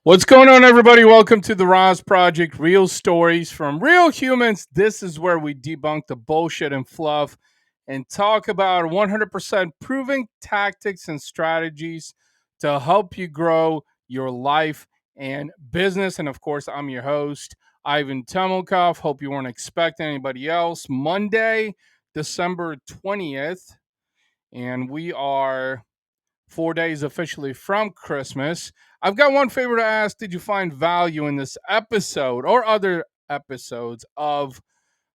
What's going on, everybody? Welcome to the RAS Project, real stories from real humans. This is where we debunk the bullshit and fluff and talk about 100% proven tactics and strategies to help you grow your life and business. And of course, I'm your host, Ivan Temelkov. Hope you weren't expecting anybody else. Monday, December 20th, and we are 4 days officially from Christmas. I've got one favor to ask. Did you find value in this episode or other episodes of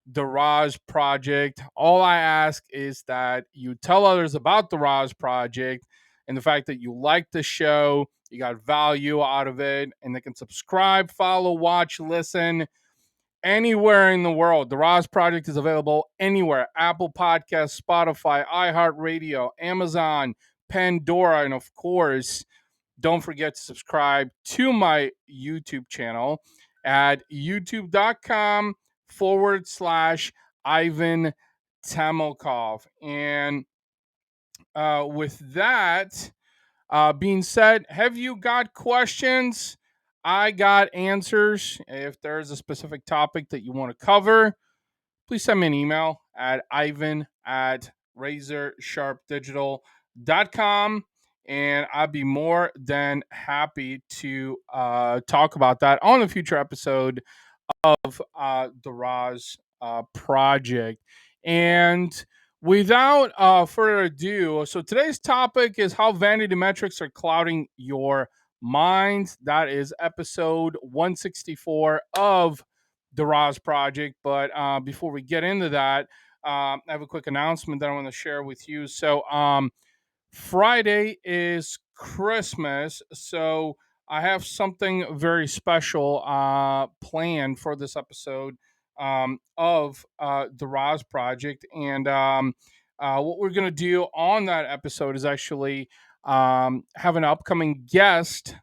the RAS Project? All I ask is that you tell others about the RAS Project and the fact that you like the show, you got value out of it, and they can subscribe, follow, watch, listen anywhere in the world. The RAS Project is available anywhere: Apple Podcasts, Spotify, iHeartRadio, Amazon, Pandora, and of course, don't forget to subscribe to my YouTube channel at youtube.com/, Ivan Temelkov. And with that being said, have you got questions? I got answers. If there's a specific topic that you want to cover, please send me an email at ivan@razorsharpdigital.com, and I'd be more than happy to talk about that on a future episode of the RAS project. And without further ado, so today's topic is how vanity metrics are clouding your mind. That is episode 164 of the RAS project. But before we get into that, I have a quick announcement that I want to share with you. So, Friday is Christmas, so I have something very special planned for this episode of the RAS Project. And what we're going to do on that episode is actually have an upcoming guest.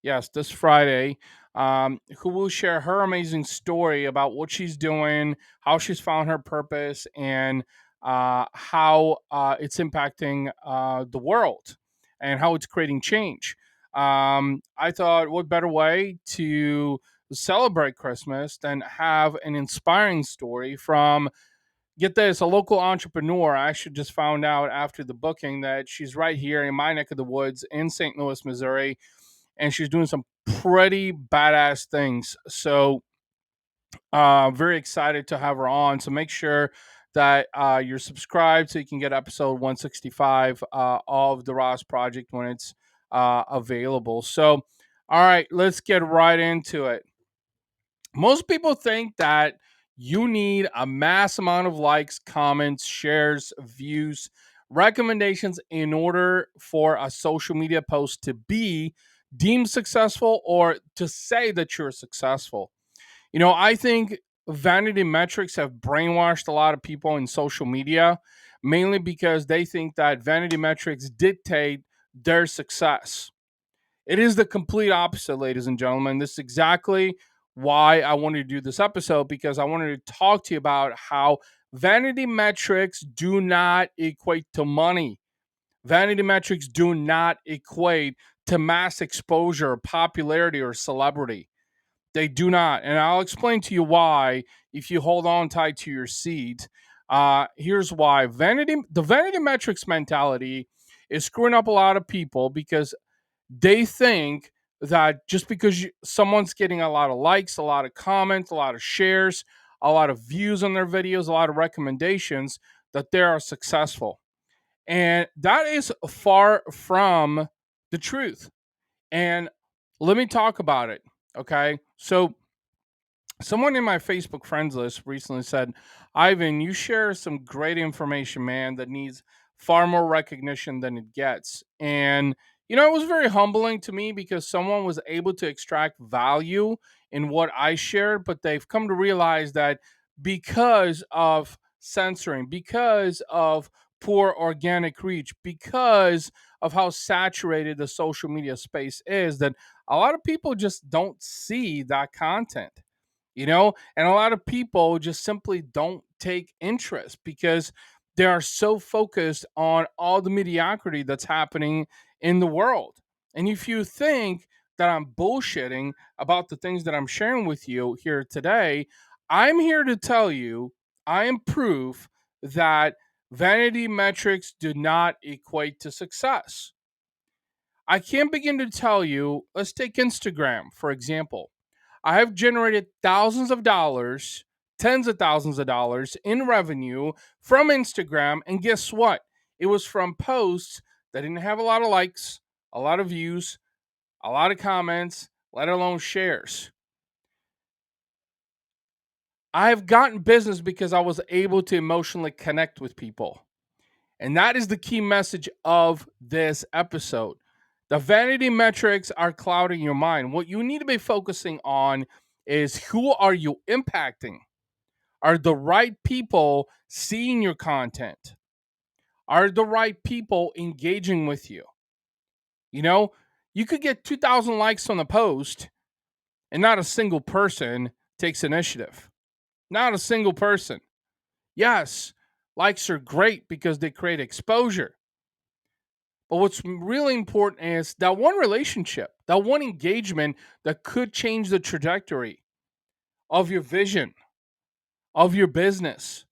Yes, this Friday, who will share her amazing story about what she's doing, how she's found her purpose, and how it's impacting the world and how it's creating change. I thought, what better way to celebrate Christmas than have an inspiring story from, get this, a local entrepreneur. I actually just found out after the booking that she's right here in my neck of the woods in St. Louis, Missouri, and she's doing some pretty badass things. So, very excited to have her on. So make sure that you're subscribed so you can get episode 165 of the Ross Project when it's available. So, all right, let's get right into it. Most people think that you need a mass amount of likes, comments, shares, views, recommendations in order for a social media post to be deemed successful or to say that you're successful. I think vanity metrics have brainwashed a lot of people in social media, mainly because they think that vanity metrics dictate their success. It is the complete opposite, ladies and gentlemen. This is exactly why I wanted to do this episode, because I wanted to talk to you about how vanity metrics do not equate to money. Vanity metrics do not equate to mass exposure, popularity, or celebrity. They do not. And I'll explain to you why if you hold on tight to your seat. Here's why. The vanity metrics mentality is screwing up a lot of people because they think that just because someone's getting a lot of likes, a lot of comments, a lot of shares, a lot of views on their videos, a lot of recommendations, that they are successful. And that is far from the truth. And let me talk about it. Okay. So, someone in my Facebook friends list recently said, Ivan, you share some great information, man, that needs far more recognition than it gets. And, it was very humbling to me because someone was able to extract value in what I shared, but they've come to realize that because of censoring, because of poor organic reach, because of how saturated the social media space is, that a lot of people just don't see that content. And a lot of people just simply don't take interest because they are so focused on all the mediocrity that's happening in the world. And if you think that I'm bullshitting about the things that I'm sharing with you here today. I'm here to tell you I am proof that vanity metrics do not equate to success. I can't begin to tell you, let's take Instagram, for example. I have generated thousands of dollars, tens of thousands of dollars in revenue from Instagram. And guess what? It was from posts that didn't have a lot of likes, a lot of views, a lot of comments, let alone shares. I have gotten business because I was able to emotionally connect with people. And that is the key message of this episode. The vanity metrics are clouding your mind. What you need to be focusing on is who are you impacting? Are the right people seeing your content? Are the right people engaging with you? You know, you could get 2,000 likes on a post and not a single person takes initiative. Not a single person. Yes, likes are great because they create exposure. But what's really important is that one relationship, that one engagement that could change the trajectory of your vision, of your business.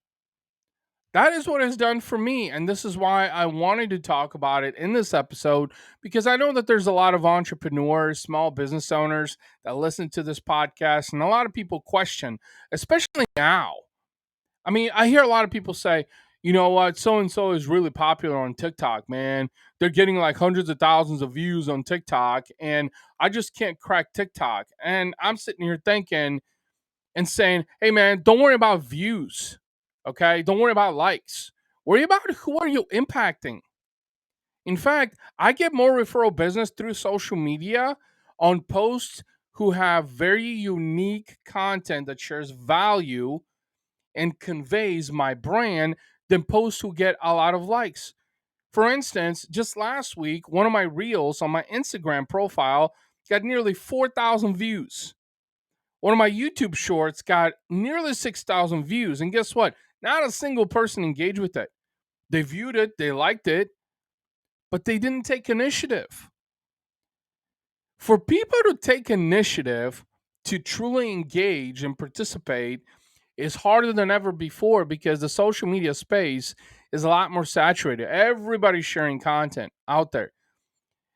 That is what it's done for me. And this is why I wanted to talk about it in this episode, because I know that there's a lot of entrepreneurs, small business owners that listen to this podcast, and a lot of people question, especially now. I mean, I hear a lot of people say, you know what, so and so is really popular on TikTok, man. They're getting like hundreds of thousands of views on TikTok, and I just can't crack TikTok. And I'm sitting here thinking and saying, hey, man, don't worry about views, okay? Don't worry about likes. Worry about who are you impacting. In fact, I get more referral business through social media on posts who have very unique content that shares value and conveys my brand than posts who get a lot of likes. For instance, just last week, one of my reels on my Instagram profile got nearly 4,000 views. One of my YouTube shorts got nearly 6,000 views. And guess what? Not a single person engaged with it. They viewed it, they liked it, but they didn't take initiative. For people to take initiative to truly engage and participate is harder than ever before because the social media space is a lot more saturated. Everybody's sharing content out there.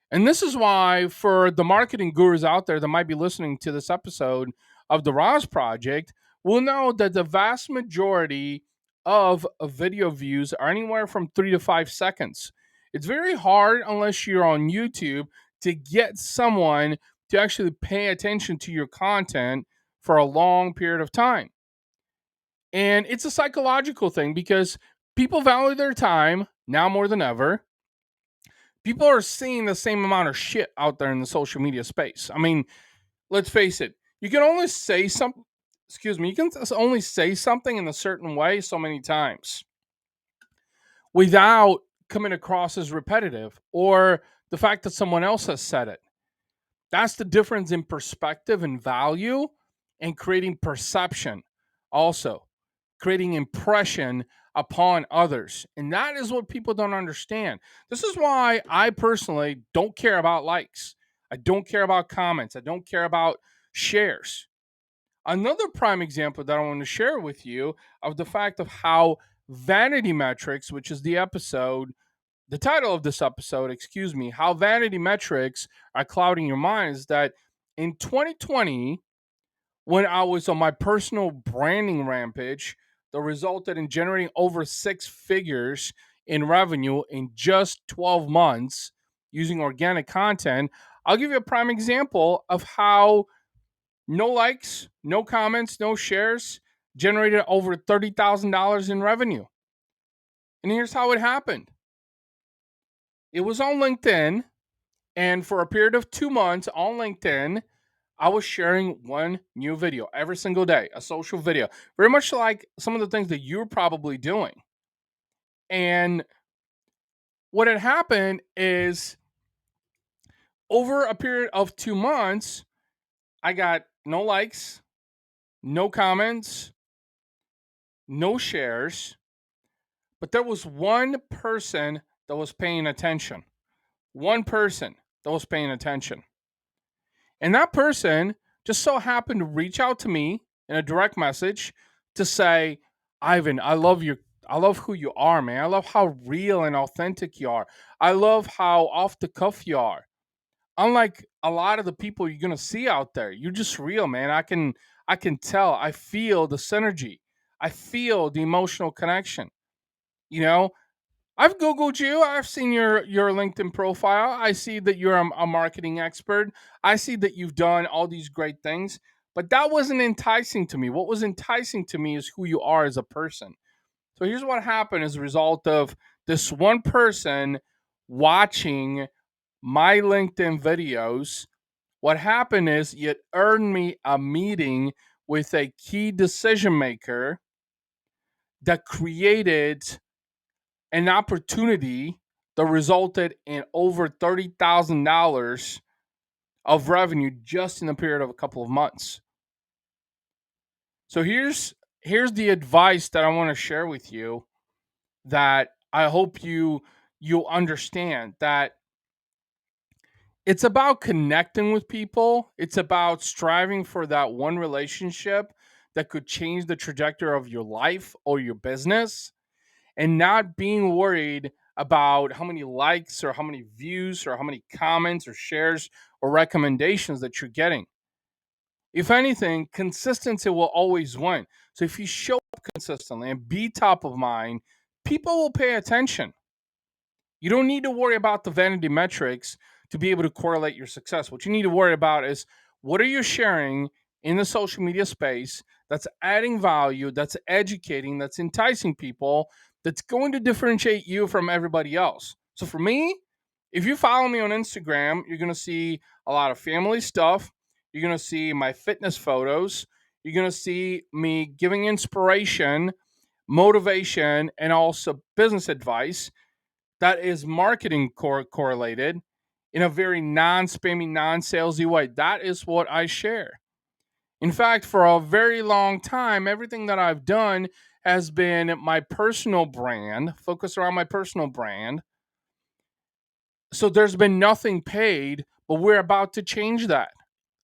And this is why, for the marketing gurus out there that might be listening to this episode of the RAS Project, will know that the vast majority of video views are anywhere from 3 to 5 seconds. It's very hard, unless you're on YouTube, to get someone to actually pay attention to your content for a long period of time. And it's a psychological thing because people value their time now more than ever. People are seeing the same amount of shit out there in the social media space. I mean, let's face it. You can only say something, excuse me, you can only say something in a certain way so many times without coming across as repetitive or the fact that someone else has said it. That's the difference in perspective and value and creating perception also. Creating impression upon others. And that is what people don't understand. This is why I personally don't care about likes. I don't care about comments. I don't care about shares. Another prime example that I want to share with you of the fact of how vanity metrics, which is the title of this episode, excuse me, how vanity metrics are clouding your mind is that in 2020, when I was on my personal branding rampage that resulted in generating over 6 figures in revenue in just 12 months using organic content, I'll give you a prime example of how no likes, no comments, no shares generated over $30,000 in revenue. And here's how it happened. It was on LinkedIn, and for a period of 2 months on LinkedIn, I was sharing one new video every single day, a social video, very much like some of the things that you're probably doing. And what had happened is over a period of 2 months, I got no likes, no comments, no shares, but there was one person that was paying attention. One person that was paying attention. And that person just so happened to reach out to me in a direct message to say, Ivan, I love who you are, man. I love how real and authentic you are. I love how off the cuff you are. Unlike a lot of the people you're gonna see out there, you're just real, man. I can tell. I feel the synergy. I feel the emotional connection. You know, I've Googled you. I've seen your LinkedIn profile. I see that you're a marketing expert. I see that you've done all these great things, but that wasn't enticing to me. What was enticing to me is who you are as a person. So here's what happened as a result of this one person watching my LinkedIn videos. What happened is it earned me a meeting with a key decision maker that created an opportunity that resulted in over $30,000 of revenue just in a period of a couple of months. So here's the advice that I want to share with you that I hope you understand that it's about connecting with people. It's about striving for that one relationship that could change the trajectory of your life or your business, and not being worried about how many likes or how many views or how many comments or shares or recommendations that you're getting. If anything, consistency will always win. So if you show up consistently and be top of mind, people will pay attention. You don't need to worry about the vanity metrics to be able to correlate your success. What you need to worry about is what are you sharing in the social media space that's adding value, that's educating, that's enticing people, that's going to differentiate you from everybody else. So for me, if you follow me on Instagram, you're going to see a lot of family stuff. You're going to see my fitness photos. You're going to see me giving inspiration, motivation, and also business advice that is marketing correlated in a very non-spammy, non-salesy way. That is what I share. In fact, for a very long time, everything that I've done has been my personal brand, focused around my personal brand. So there's been nothing paid, but we're about to change that.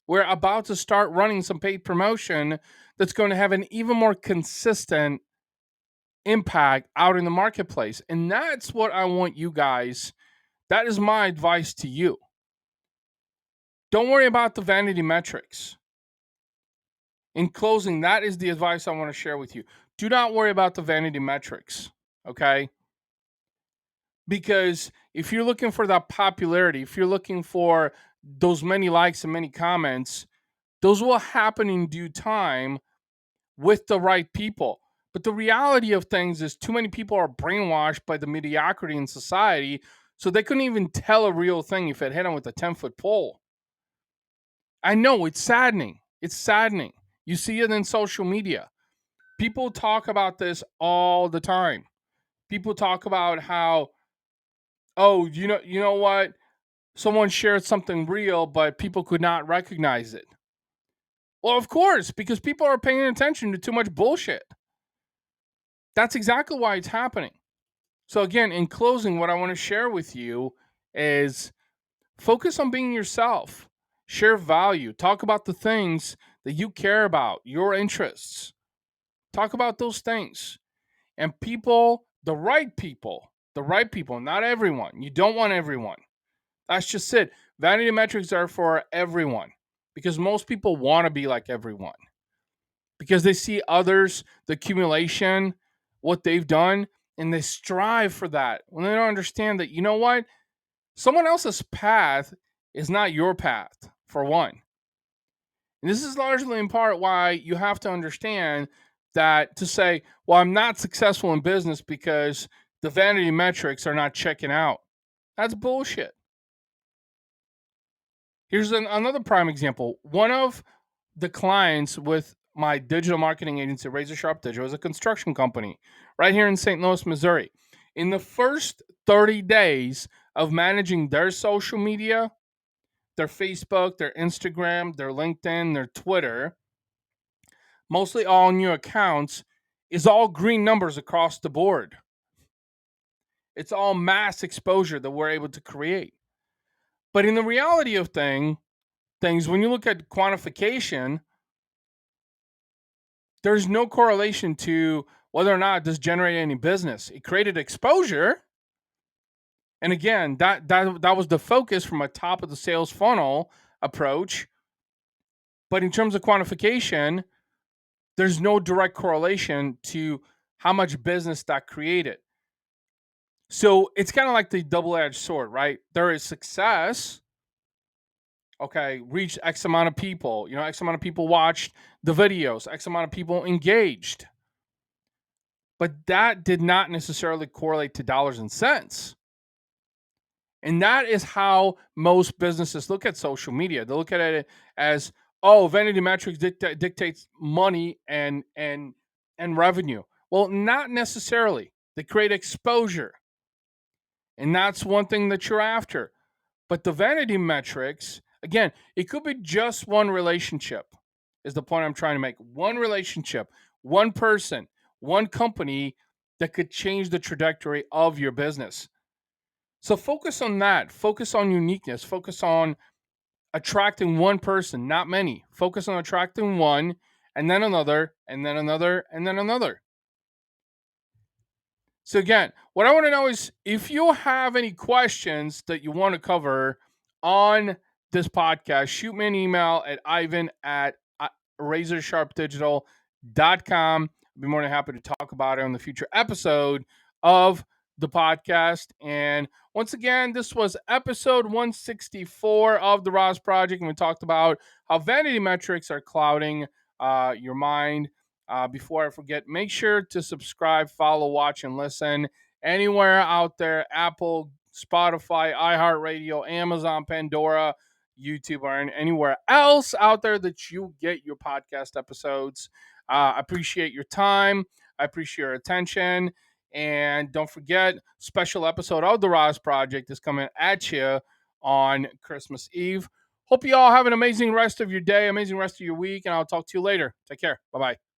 We're about to start running some paid promotion that's going to have an even more consistent impact out in the marketplace. And that's what I want you guys. That is my advice to you. Don't worry about the vanity metrics. In closing, that is the advice I want to share with you. Do not worry about the vanity metrics, okay? Because if you're looking for that popularity, if you're looking for those many likes and many comments, those will happen in due time with the right people. But the reality of things is too many people are brainwashed by the mediocrity in society, so they couldn't even tell a real thing if it hit them with a 10-foot pole. I know it's saddening. It's saddening. You see it in social media. People talk about this all the time. People talk about how, oh, you know what? Someone shared something real, but people could not recognize it. Well, of course, because people are paying attention to too much bullshit. That's exactly why it's happening. So again, in closing, what I want to share with you is focus on being yourself. Share value. Talk about the things that you care about, your interests. Talk about those things. And people, the right people, not everyone. You don't want everyone. That's just it. Vanity metrics are for everyone because most people want to be like everyone because they see others, the accumulation, what they've done, and they strive for that. When they don't understand that, you know what? Someone else's path is not your path, for one. And this is largely in part why you have to understand that to say, well, I'm not successful in business because the vanity metrics are not checking out. That's bullshit. Here's another prime example. One of the clients with my digital marketing agency, Razor Sharp Digital, is a construction company right here in St. Louis, Missouri. In the first 30 days of managing their social media, their Facebook, their Instagram, their LinkedIn, their Twitter, mostly all new accounts, is all green numbers across the board. It's all mass exposure that we're able to create. But in the reality of thing, things, when you look at quantification, there's no correlation to whether or not this generated any business. It created exposure. And again, that was the focus from a top of the sales funnel approach. But in terms of quantification, there's no direct correlation to how much business that created. So it's kind of like the double-edged sword, right? There is success. Okay, reached X amount of people. X amount of people watched the videos. X amount of people engaged. But that did not necessarily correlate to dollars and cents. And that is how most businesses look at social media. They look at it as, oh, vanity metrics dictates money and revenue. Well, not necessarily. They create exposure. And that's one thing that you're after. But the vanity metrics, again, it could be just one relationship, is the point I'm trying to make. One relationship, one person, one company that could change the trajectory of your business. So focus on that. Focus on uniqueness. Focus on attracting one person, not many. Focus on attracting one, and then another, and then another, and then another. So again, what I want to know is if you have any questions that you want to cover on this podcast, shoot me an email at ivan@razorsharpdigital.com. I'd be more than happy to talk about it on the future episode of the podcast. And once again, this was episode 164 of the RAS Project, and we talked about how vanity metrics are clouding your mind. Before I forget, make sure to subscribe, follow, watch, and listen anywhere out there: Apple, Spotify, iHeartRadio, Amazon, Pandora, YouTube, or anywhere else out there that you get your podcast episodes. I appreciate your time. I appreciate your attention. And don't forget, special episode of the RAS Project is coming at you on Christmas Eve. Hope you all have an amazing rest of your day, amazing rest of your week, and I'll talk to you later. Take care. Bye-bye.